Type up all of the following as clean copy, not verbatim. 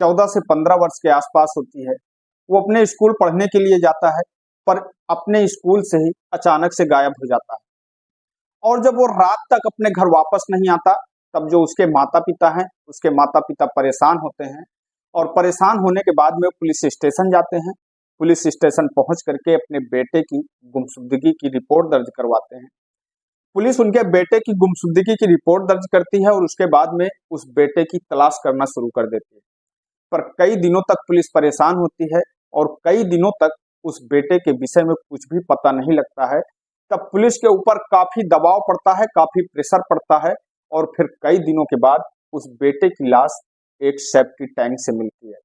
14 से 15 वर्ष के आसपास होती है। वो अपने स्कूल पढ़ने के लिए जाता है, पर अपने स्कूल से ही अचानक से गायब हो जाता है। और जब वो रात तक अपने घर वापस नहीं आता, तब जो उसके माता पिता हैं, उसके माता पिता परेशान होते हैं और परेशान होने के बाद में वो पुलिस स्टेशन जाते हैं। पुलिस स्टेशन पहुंच करके अपने बेटे की गुमशुदगी की रिपोर्ट दर्ज करवाते हैं। पुलिस उनके बेटे की गुमशुदगी की रिपोर्ट दर्ज करती है और उसके बाद में उस बेटे की तलाश करना शुरू कर देती है। पर कई दिनों तक पुलिस परेशान होती है और कई दिनों तक उस बेटे के विषय में कुछ भी पता नहीं लगता है। तब पुलिस के ऊपर काफी दबाव पड़ता है, काफी प्रेशर पड़ता है और फिर कई दिनों के बाद उस बेटे की लाश एक सेप्टी टैंक से मिलती है।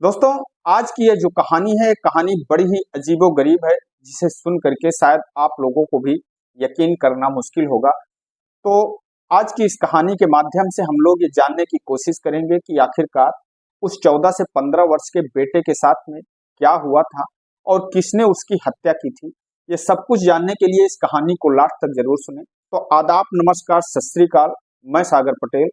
दोस्तों, आज की ये जो कहानी है, कहानी बड़ी ही अजीबोगरीब है, जिसे सुन करके शायद आप लोगों को भी यकीन करना मुश्किल होगा। तो आज की इस कहानी के माध्यम से हम लोग ये जानने की कोशिश करेंगे कि आखिरकार उस 14 से 15 वर्ष के बेटे के साथ में क्या हुआ था और किसने उसकी हत्या की थी। ये सब कुछ जानने के लिए इस कहानी को लास्ट तक जरूर सुनें। तो आदाब, नमस्कार, सत श्री अकाल, मैं सागर पटेल।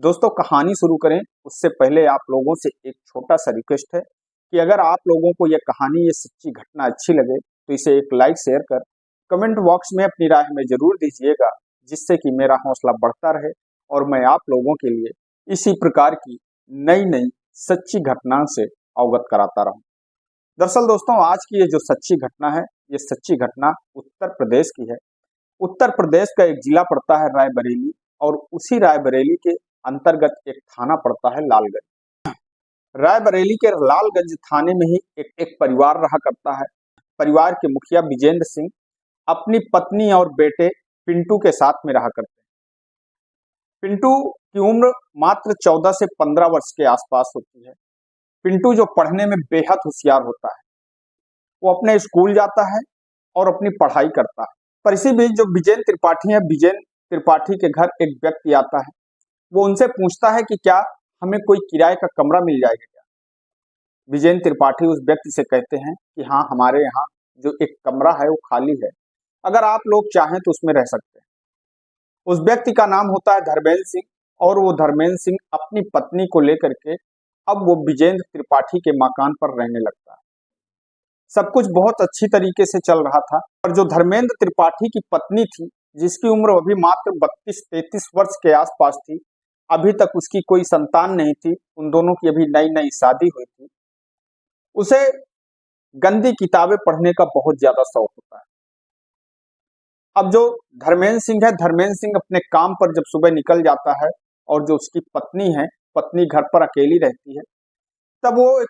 दोस्तों, कहानी शुरू करें उससे पहले आप लोगों से एक छोटा सा रिक्वेस्ट है कि अगर आप लोगों को ये कहानी, ये सच्ची घटना अच्छी लगे तो इसे एक लाइक शेयर कर कमेंट बॉक्स में अपनी राय हमें जरूर दीजिएगा, जिससे कि मेरा हौसला बढ़ता रहे और मैं आप लोगों के लिए इसी प्रकार की नई नई सच्ची घटनाओं से अवगत कराता रहूं। दरअसल दोस्तों, आज की ये जो सच्ची घटना है, ये सच्ची घटना उत्तर प्रदेश की है। उत्तर प्रदेश का एक जिला पड़ता है रायबरेली और उसी रायबरेली के अंतर्गत एक थाना पड़ता है लालगंज। रायबरेली के लालगंज थाने में ही एक परिवार रहा करता है। परिवार के मुखिया विजेंद्र सिंह अपनी पत्नी और बेटे पिंटू के साथ में रहा करते हैं। पिंटू की उम्र मात्र 14 से 15 वर्ष के आसपास होती है। पिंटू जो पढ़ने में बेहद होशियार होता है, वो अपने स्कूल जाता है और अपनी पढ़ाई करता है। पर इसी बीच जो विजेंद्र त्रिपाठी है, विजेंद्र त्रिपाठी के घर एक व्यक्ति आता है। वो उनसे पूछता है कि क्या हमें कोई किराए का कमरा मिल जाएगा क्या। विजेंद्र त्रिपाठी उस व्यक्ति से कहते हैं कि हाँ, हमारे यहाँ जो एक कमरा है वो खाली है, अगर आप लोग चाहें तो उसमें रह सकते हैं। उस व्यक्ति का नाम होता है धर्मेंद्र सिंह और वो धर्मेंद्र सिंह अपनी पत्नी को लेकर के अब वो विजेंद्र त्रिपाठी के मकान पर रहने लगता है। सब कुछ बहुत अच्छी तरीके से चल रहा था और जो धर्मेंद्र त्रिपाठी की पत्नी थी, जिसकी उम्र अभी मात्र 32-33 वर्ष के आसपास थी, अभी तक उसकी कोई संतान नहीं थी, उन दोनों की अभी नई नई शादी हुई थी। उसे गंदी किताबें पढ़ने का बहुत ज्यादा शौक होता है। अब जो धर्मेंद्र सिंह है, धर्मेंद्र सिंह अपने काम पर जब सुबह निकल जाता है और जो उसकी पत्नी है, पत्नी घर पर अकेली रहती है, तब वो एक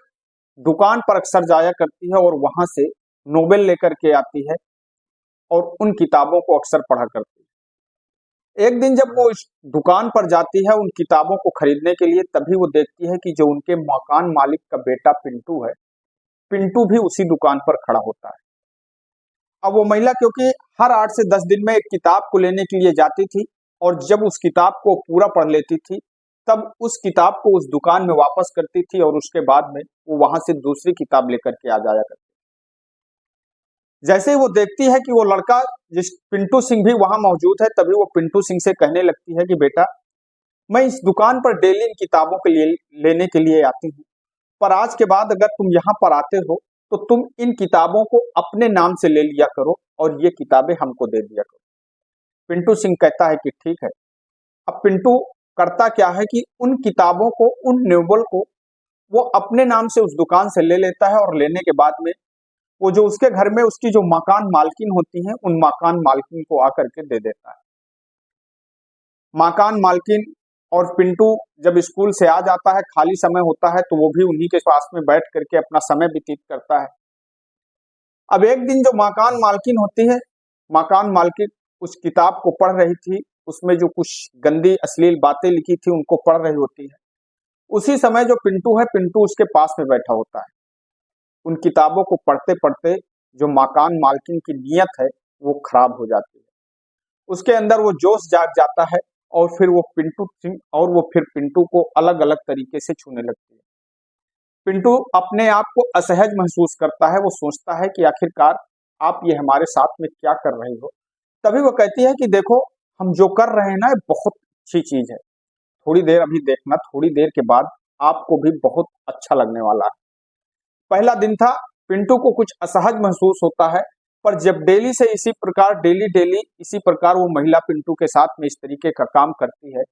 दुकान पर अक्सर जाया करती है और वहां से नोवेल लेकर के आती है और उन किताबों को अक्सर पढ़ा करती है। एक दिन जब वो इस दुकान पर जाती है उन किताबों को खरीदने के लिए, तभी वो देखती है कि जो उनके मकान मालिक का बेटा पिंटू है, पिंटू भी उसी दुकान पर खड़ा होता है। अब वो महिला क्योंकि हर 8 से 10 दिन में एक किताब को लेने के लिए जाती थी और जब उस किताब को पूरा पढ़ लेती थी, तब उस किताब को उस दुकान में वापस करती थी और उसके बाद में वो वहां से दूसरी किताब लेकर के आ जाया करती। जैसे ही वो देखती है कि वो लड़का, जिस पिंटू सिंह भी वहां मौजूद है, तभी वो पिंटू सिंह से कहने लगती है कि बेटा, मैं इस दुकान पर डेली इन किताबों के लिए लेने के लिए आती हूँ, पर आज के बाद अगर तुम यहाँ पर आते हो तो तुम इन किताबों को अपने नाम से ले लिया करो और ये किताबें हमको दे दिया करो। पिंटू सिंह कहता है कि ठीक है। अब पिंटू करता क्या है कि उन किताबों को, उन नोवेल को वो अपने नाम से उस दुकान से ले लेता है और लेने के बाद में वो जो उसके घर में उसकी जो मकान मालकिन होती हैं, उन मकान मालकिन को आकर के दे देता है। मकान मालकिन और पिंटू जब स्कूल से आ जाता है, खाली समय होता है, तो वो भी उन्हीं के पास में बैठ करके अपना समय व्यतीत करता है। अब एक दिन जो मकान मालकिन होती है, मकान मालकिन उस किताब को पढ़ रही थी, उसमें जो कुछ गंदी अश्लील बातें लिखी थी उनको पढ़ रही होती है। उसी समय जो पिंटू है, पिंटू उसके पास में बैठा होता है। उन किताबों को पढ़ते पढ़ते जो मकान मालकिन की नीयत है वो खराब हो जाती है। उसके अंदर वो जोश जाग जाता है और फिर वो पिंटू को अलग अलग तरीके से छूने लगती है। पिंटू अपने आप को असहज महसूस करता है। वो सोचता है कि आखिरकार आप ये हमारे साथ में क्या कर रहे हो। तभी वो कहती है कि देखो, हम जो कर रहे हैं ना, बहुत अच्छी चीज है, थोड़ी देर अभी देखना, थोड़ी देर के बाद आपको भी बहुत अच्छा लगने वाला है। पहला दिन था, पिंटू को कुछ असहज महसूस होता है, पर जब डेली से इसी प्रकार डेली इसी प्रकार वो महिला पिंटू के साथ में इस तरीके का काम करती है,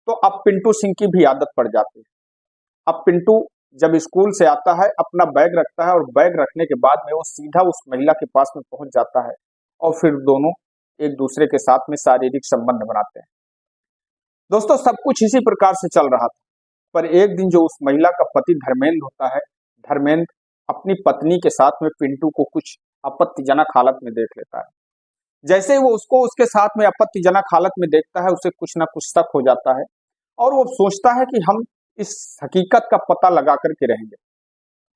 तो अब पिंटू सिंह की भी आदत पड़ जाती है। अब पिंटू जब स्कूल से आता है, अपना बैग रखता है और बैग रखने के बाद में वो सीधा उस महिला के पास में पहुंच जाता है और फिर दोनों एक दूसरे के साथ में शारीरिक संबंध बनाते हैं। दोस्तों, सब कुछ इसी प्रकार से चल रहा था, पर एक दिन जो उस महिला का पति धर्मेंद्र होता है, धर्मेंद्र अपनी पत्नी के साथ में पिंटू को कुछ आपत्तिजनक हालत में देख लेता है। जैसे ही वो उसको उसके साथ में आपत्तिजनक हालत में देखता है, उसे कुछ ना कुछ शक हो जाता है और वो सोचता है कि हम इस हकीकत का पता लगा करके रहेंगे।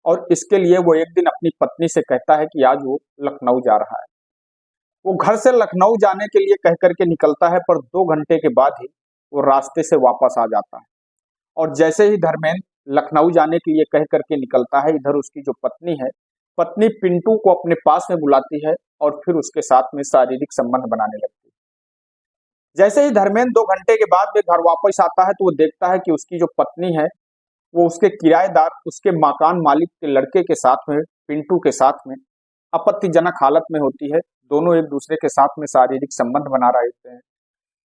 और इसके लिए वो एक दिन अपनी पत्नी से कहता है कि आज वो लखनऊ जा रहा है। वो घर से लखनऊ जाने के लिए कह करके निकलता है, पर 2 घंटे के बाद ही वो रास्ते से वापस आ जाता है। और जैसे ही धर्मेंद्र लखनऊ जाने के लिए कह करके निकलता है, इधर उसकी जो पत्नी है, पत्नी पिंटू को अपने पास में बुलाती है और फिर उसके साथ में शारीरिक संबंध बनाने लगती है। जैसे ही धर्मेंद्र 2 घंटे के बाद में घर वापस आता है, तो वो देखता है कि उसकी जो पत्नी है, वो उसके किराएदार, उसके मकान मालिक के लड़के के साथ में, पिंटू के साथ में आपत्तिजनक हालत में होती है। दोनों एक दूसरे के साथ में शारीरिक संबंध बना रहे होते हैं।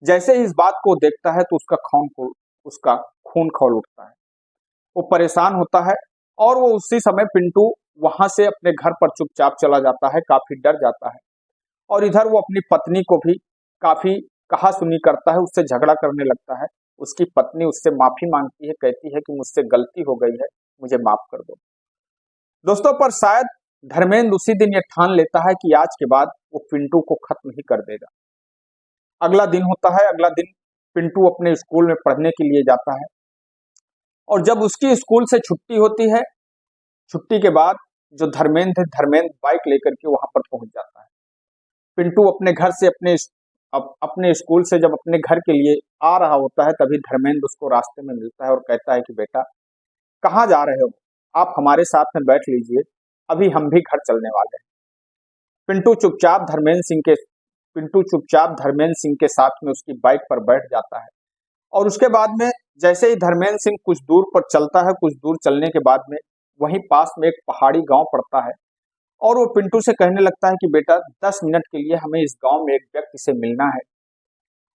जैसे ही इस बात को देखता है, तो उसका खून खौल उठता है। वो परेशान होता है और वो उसी समय पिंटू वहां से अपने घर पर चुपचाप चला जाता है, काफी डर जाता है। और इधर वो अपनी पत्नी को भी काफी कहा सुनी करता है, उससे झगड़ा करने लगता है। उसकी पत्नी उससे माफी मांगती है, कहती है कि मुझसे गलती हो गई है, मुझे माफ कर दो। दोस्तों, पर शायद धर्मेंद्र उसी दिन ये ठान लेता है कि आज के बाद वो पिंटू को खत्म ही कर देगा। अगला दिन होता है। अगला दिन पिंटू अपने स्कूल में पढ़ने के लिए जाता है और जब उसकी स्कूल से छुट्टी होती है, छुट्टी के बाद जो धर्मेंद्र है, धर्मेंद्र बाइक लेकर के वहां पर पहुंच जाता है। पिंटू अपने घर से अपने स्कूल से जब अपने घर के लिए आ रहा होता है, तभी धर्मेंद्र उसको रास्ते में मिलता है और कहता है कि बेटा, कहाँ जा रहे हो? आप हमारे साथ में बैठ लीजिए, अभी हम भी घर चलने वाले हैं। पिंटू चुपचाप धर्मेंद्र सिंह के साथ में उसकी बाइक पर बैठ जाता है और उसके बाद में जैसे ही धर्मेंद्र सिंह कुछ दूर पर चलता है, कुछ दूर चलने के बाद में वहीं पास में एक पहाड़ी गांव पड़ता है और वो पिंटू से कहने लगता है कि बेटा, 10 मिनट के लिए हमें इस गांव में एक व्यक्ति से मिलना है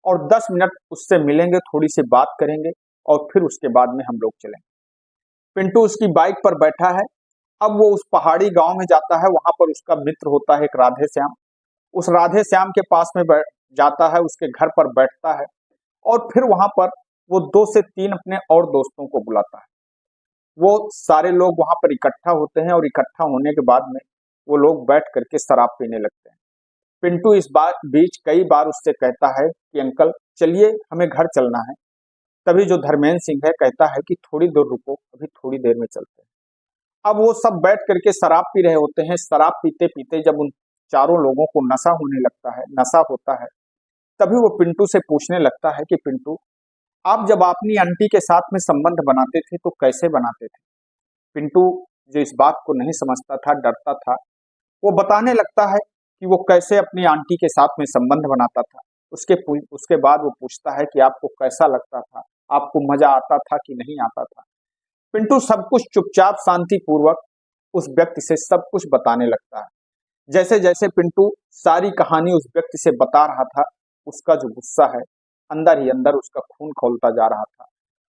और 10 मिनट उससे मिलेंगे, थोड़ी सी बात करेंगे और फिर उसके बाद में हम लोग चलेंगे। पिंटू उसकी बाइक पर बैठा है। अब वो उस पहाड़ी गांव में जाता है, वहां पर उसका मित्र होता है एक राधे श्याम। उस राधे श्याम के पास में जाता है, उसके घर पर बैठता है और फिर वहां पर वो 2 से 3 अपने और दोस्तों को बुलाता है। वो सारे लोग वहां पर इकट्ठा होते हैं और इकट्ठा होने के बाद में वो लोग बैठ करके शराब पीने लगते हैं। पिंटू इस बात बीच कई बार उससे कहता है कि अंकल चलिए, हमें घर चलना है। तभी जो धर्मेंद्र सिंह है कहता है कि थोड़ी देर रुको, अभी थोड़ी देर में चलते हैं। अब वो सब बैठ करके शराब पी रहे होते हैं। शराब पीते पीते जब उन चारों लोगों को नशा होता है, तभी वो पिंटू से पूछने लगता है कि पिंटू, आप जब अपनी आंटी के साथ में संबंध बनाते थे तो कैसे बनाते थे? पिंटू जो इस बात को नहीं समझता था, डरता था, वो बताने लगता है कि वो कैसे अपनी आंटी के साथ में संबंध बनाता था। उसके बाद वो पूछता है कि आपको कैसा लगता था, आपको मजा आता था कि नहीं आता था? पिंटू सब कुछ चुपचाप शांतिपूर्वक उस व्यक्ति से सब कुछ बताने लगता है। जैसे जैसे पिंटू सारी कहानी उस व्यक्ति से बता रहा था, उसका जो गुस्सा है, अंदर ही अंदर उसका खून खौलता जा रहा था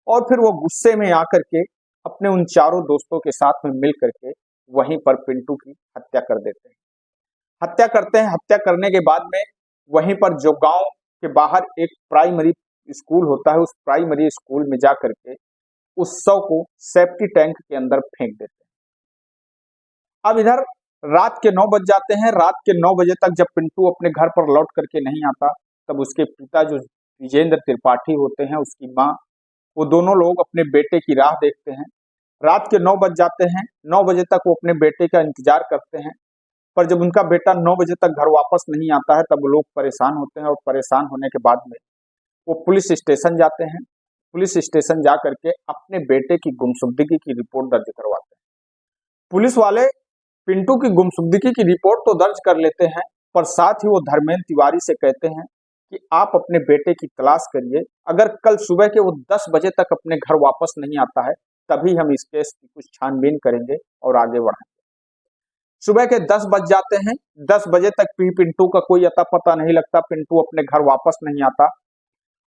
और फिर वो गुस्से में आकर के अपने उन चारों दोस्तों के साथ में मिल करके वहीं पर पिंटू की हत्या कर देते हैं। हत्या करते हैं। हत्या करने के बाद में वहीं पर जो गांव के बाहर एक प्राइमरी स्कूल होता है, उस प्राइमरी स्कूल में जा करके उस शव को सेफ्टी टैंक के अंदर फेंक देते हैं। अब इधर रात के 9 बज जाते हैं। रात के 9 बजे तक जब पिंटू अपने घर पर लौट करके नहीं आता, तब उसके पिता जो विजेंद्र त्रिपाठी होते हैं, उसकी माँ, वो दोनों लोग अपने बेटे की राह देखते हैं। रात के 9 बज जाते हैं। 9 बजे तक वो अपने बेटे का इंतजार करते हैं, पर जब उनका बेटा 9 बजे तक घर वापस नहीं आता है, तब वो लोग परेशान होते हैं और परेशान होने के बाद में वो पुलिस स्टेशन जाते हैं। पुलिस स्टेशन जा करके अपने बेटे की गुमशुदगी की रिपोर्ट दर्ज करवाते हैं। पुलिस वाले पिंटू की गुमशुदगी की रिपोर्ट तो दर्ज कर लेते हैं, पर साथ ही वो धर्मेंद्र तिवारी से कहते हैं कि आप अपने बेटे की तलाश करिए। अगर कल सुबह के वो 10 बजे तक अपने घर वापस नहीं आता है, तभी हम इस केस की कुछ छानबीन करेंगे और आगे बढ़ेंगे। सुबह के 10 बज जाते हैं। 10 बजे तक भी पिंटू का कोई अता पता नहीं लगता, पिंटू अपने घर वापस नहीं आता।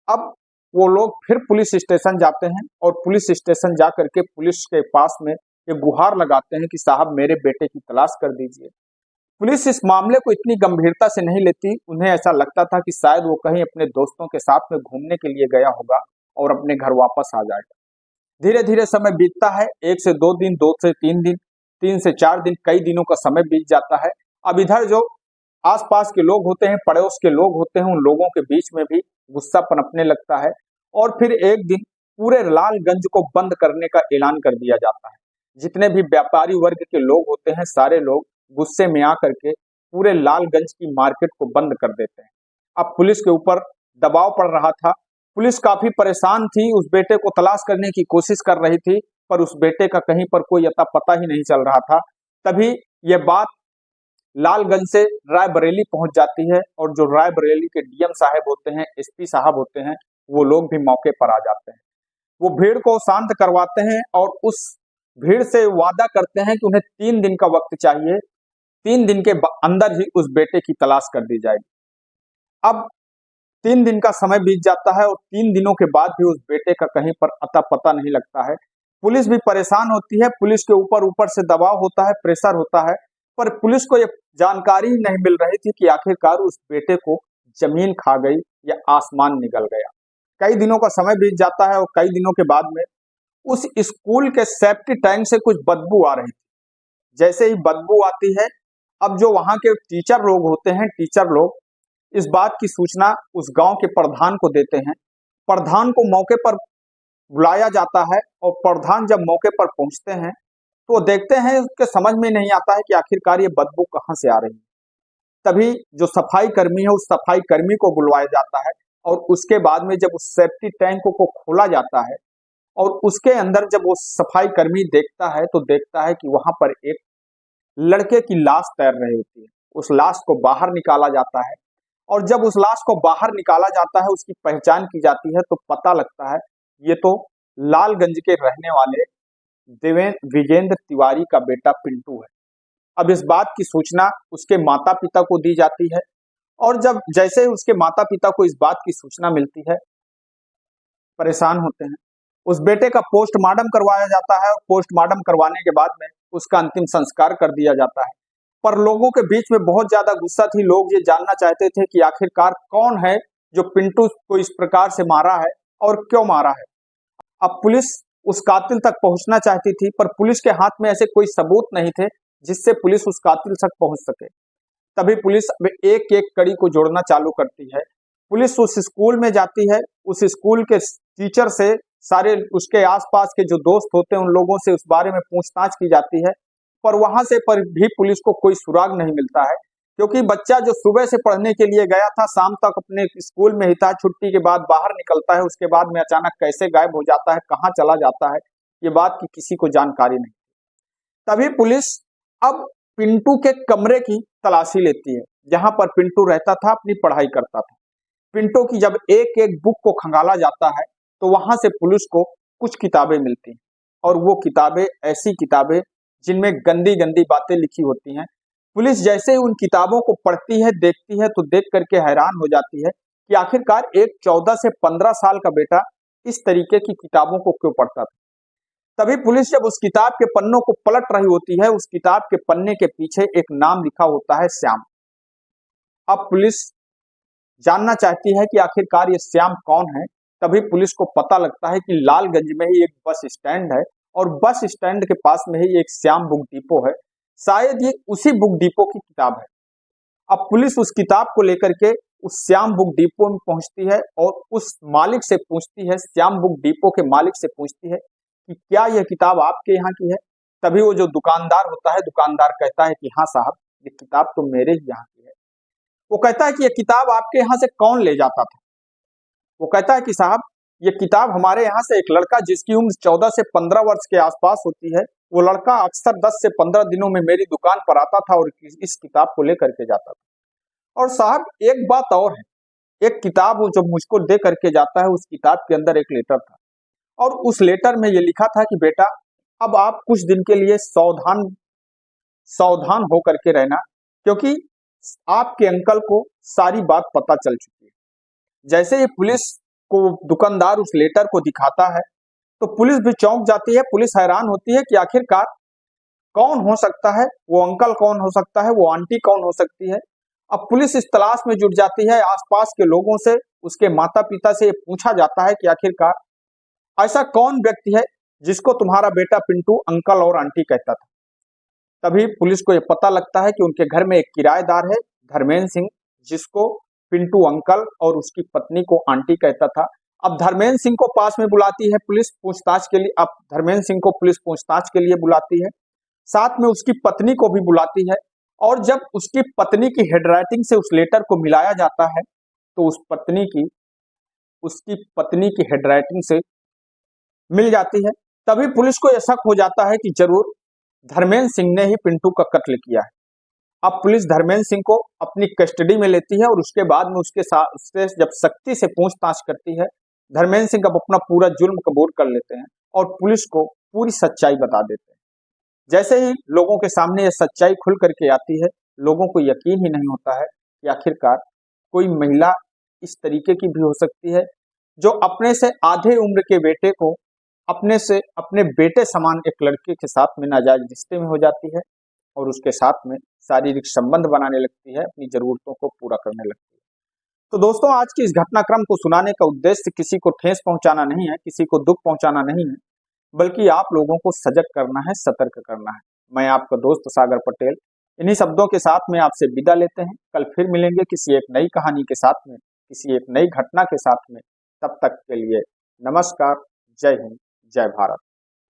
अब वो लोग फिर पुलिस स्टेशन जाते हैं और पुलिस स्टेशन जा करके पुलिस के पास में ये गुहार लगाते हैं कि साहब मेरे बेटे की तलाश कर दीजिए। पुलिस इस मामले को इतनी गंभीरता से नहीं लेती, उन्हें ऐसा लगता था कि शायद वो कहीं अपने दोस्तों के साथ में घूमने के लिए गया होगा और अपने घर वापस आ जाएगा। धीरे धीरे समय बीतता है, 1 से 2 दिन, 2 से 3 दिन, 3 से 4 दिन, कई दिनों का समय बीत जाता है। अब इधर जो आसपास के लोग होते हैं, पड़ोस के लोग होते हैं, उन लोगों के बीच में भी गुस्सा पनपने लगता है और फिर एक दिन पूरे लालगंज को बंद करने का ऐलान कर दिया जाता है। जितने भी व्यापारी वर्ग के लोग होते हैं, सारे लोग गुस्से में आकर के पूरे लालगंज की मार्केट को बंद कर देते हैं। अब पुलिस के ऊपर दबाव पड़ रहा था, पुलिस काफी परेशान थी, उस बेटे को तलाश करने की कोशिश कर रही थी, पर उस बेटे का कहीं पर कोई अता पता ही नहीं चल रहा था। तभी यह बात लालगंज से रायबरेली पहुंच जाती है और जो रायबरेली के डीएम साहब होते हैं, एसपी साहब होते हैं, वो लोग भी मौके पर आ जाते हैं। वो भीड़ को शांत करवाते हैं और उस भीड़ से वादा करते हैं कि उन्हें 3 दिन का वक्त चाहिए, 3 दिन के अंदर ही उस बेटे की तलाश कर दी जाएगी। अब 3 दिन का समय बीत जाता है और 3 दिनों के बाद भी उस बेटे का कहीं पर अता पता नहीं लगता है। पुलिस भी परेशान होती है, पुलिस के ऊपर ऊपर से दबाव होता है, प्रेशर होता है, पर पुलिस को ये जानकारी नहीं मिल रही थी कि आखिरकार उस बेटे को जमीन खा गई या आसमान निगल गया। कई दिनों का समय बीत जाता है और कई दिनों के बाद में उस स्कूल के सेफ्टी टैंक से कुछ बदबू आ रही थी। जैसे ही बदबू आती है, अब जो वहां के टीचर लोग होते हैं, टीचर लोग इस बात की सूचना उस गांव के प्रधान को देते हैं। प्रधान को मौके पर बुलाया जाता है और प्रधान जब मौके पर पहुंचते हैं तो देखते हैं, उसके समझ में नहीं आता है कि आखिरकार ये बदबू कहां से आ रही है। तभी जो सफाई कर्मी है, उस सफाई कर्मी को बुलवाया जाता है और उसके बाद में जब उस सेफ्टी टैंक को खोला जाता है और उसके अंदर जब वो सफाई कर्मी देखता है तो देखता है कि वहां पर एक लड़के की लाश तैर रही होती है। उस लाश को बाहर निकाला जाता है और जब उस लाश को बाहर निकाला जाता है, उसकी पहचान की जाती है, तो पता लगता है ये तो लालगंज के रहने वाले विजेंद्र तिवारी का बेटा पिंटू है। अब इस बात की सूचना उसके माता पिता को दी जाती है और जब जैसे ही उसके माता पिता को इस बात की सूचना मिलती है, परेशान होते हैं। उस बेटे का पोस्टमार्टम करवाया जाता है और पोस्टमार्टम करवाने के बाद में उसका अंतिम संस्कार कर दिया जाता है। पर लोगों के बीच में बहुत ज्यादा गुस्सा थी, लोग ये जानना चाहते थे कि आखिरकार कौन है जो पिंटू को इस प्रकार से मारा है और क्यों मारा है। अब पुलिस उस कातिल तक पहुंचना चाहती थी, पर पुलिस के हाथ में ऐसे कोई सबूत नहीं थे जिससे पुलिस उस कातिल तक पहुंच सके। तभी पुलिस अब एक एक कड़ी को जोड़ना चालू करती है। पुलिस उस स्कूल में जाती है, उस स्कूल के टीचर से, सारे उसके आसपास के जो दोस्त होते हैं उन लोगों से उस बारे में पूछताछ की जाती है, पर वहां से पर भी पुलिस को कोई सुराग नहीं मिलता है, क्योंकि बच्चा जो सुबह से पढ़ने के लिए गया था, शाम तक अपने स्कूल में ही था, छुट्टी के बाद बाहर निकलता है, उसके बाद में अचानक कैसे गायब हो जाता है, कहाँ चला जाता है, ये बात की किसी को जानकारी नहीं। तभी पुलिस अब पिंटू के कमरे की तलाशी लेती है, जहां पर पिंटू रहता था, अपनी पढ़ाई करता था। पिंटू की जब एक एक बुक को खंगाला जाता है तो वहां से पुलिस को कुछ किताबें मिलती हैं और वो किताबें ऐसी किताबें जिनमें गंदी गंदी बातें लिखी होती हैं। पुलिस जैसे ही उन किताबों को पढ़ती है, देखती है, तो देख करके हैरान हो जाती है कि आखिरकार एक 14 से 15 साल का बेटा इस तरीके की किताबों को क्यों पढ़ता था। तभी पुलिस जब उस किताब के पन्नों को पलट रही होती है, उस किताब के पन्ने के पीछे एक नाम लिखा होता है, श्याम। अब पुलिस जानना चाहती है कि आखिरकार ये श्याम कौन है। तभी पुलिस को पता लगता है कि लालगंज में ही एक बस स्टैंड है और बस स्टैंड के पास में ही एक श्याम बुक डिपो है, शायद ये उसी बुक डिपो की किताब है। अब पुलिस उस किताब को लेकर के उस श्याम बुक डिपो में पहुंचती है और उस मालिक से पूछती है, श्याम बुक डिपो के मालिक से पूछती है कि क्या यह किताब आपके यहाँ की है। तभी वो जो दुकानदार होता है, दुकानदार कहता है कि हाँ साहब, ये किताब तो मेरे ही यहाँ की है। वो कहता है कि ये किताब आपके यहाँ से कौन ले जाता था। वो कहता है कि साहब, ये किताब हमारे यहाँ से एक लड़का जिसकी उम्र 14 से 15 वर्ष के आसपास होती है, वो लड़का अक्सर 10 से 15 दिनों में मेरी दुकान पर आता था और इस किताब को लेकर के जाता था। और साहब एक बात और है, एक किताब वो जो मुझको दे करके जाता है, उस किताब के अंदर एक लेटर था और उस लेटर में ये लिखा था कि बेटा अब आप कुछ दिन के लिए सावधान होकर के रहना, क्योंकि आपके अंकल को सारी बात पता चल चुकी है। जैसे ही पुलिस को दुकानदार उस लेटर को दिखाता है तो पुलिस भी चौंक जाती है। पुलिस हैरान होती है कि आखिरकार कौन हो सकता है, वो अंकल कौन हो सकता है, वो आंटी कौन हो सकती है। अब पुलिस इस तलाश में जुट जाती है। आसपास के लोगों से, उसके माता पिता से पूछा जाता है कि आखिरकार ऐसा कौन व्यक्ति है जिसको तुम्हारा बेटा पिंटू अंकल और आंटी कहता था। तभी पुलिस को यह पता लगता है कि उनके घर में एक किराएदार है, धर्मेंद्र सिंह, जिसको पिंटू अंकल और उसकी पत्नी को आंटी कहता था। अब धर्मेंद्र सिंह को पास में बुलाती है पुलिस पूछताछ के लिए। अब धर्मेंद्र सिंह को पुलिस पूछताछ के लिए बुलाती है, साथ में उसकी पत्नी को भी बुलाती है। और जब उसकी पत्नी की हैंडराइटिंग से उस लेटर को मिलाया जाता है तो उसकी पत्नी की हैंडराइटिंग से मिल जाती है। तभी पुलिस को यह शक हो जाता है कि जरूर धर्मेंद्र सिंह ने ही पिंटू का कत्ल किया है। अब पुलिस धर्मेंद्र सिंह को अपनी कस्टडी में लेती है और उसके बाद में उससे जब सख्ती से पूछताछ करती है, धर्मेंद्र सिंह अब अपना पूरा जुल्म कबूल कर लेते हैं और पुलिस को पूरी सच्चाई बता देते हैं। जैसे ही लोगों के सामने यह सच्चाई खुल करके आती है, लोगों को यकीन ही नहीं होता है कि आखिरकार कोई महिला इस तरीके की भी हो सकती है जो अपने से आधे उम्र के बेटे को अपने बेटे समान एक लड़के के साथ में नाजायज रिश्ते में हो जाती है और उसके साथ में शारीरिक संबंध बनाने लगती है, अपनी जरूरतों को पूरा करने लगती है। तो दोस्तों, आज की इस घटनाक्रम को सुनाने का उद्देश्य किसी को ठेस पहुंचाना नहीं है, किसी को दुख पहुंचाना नहीं है, बल्कि आप लोगों को सजग करना है, सतर्क करना है। मैं आपका दोस्त सागर पटेल इन्हीं शब्दों के साथ में आपसे विदा लेते हैं। कल फिर मिलेंगे किसी एक नई कहानी के साथ में, किसी एक नई घटना के साथ में। तब तक के लिए नमस्कार, जय हिंद, जय भारत।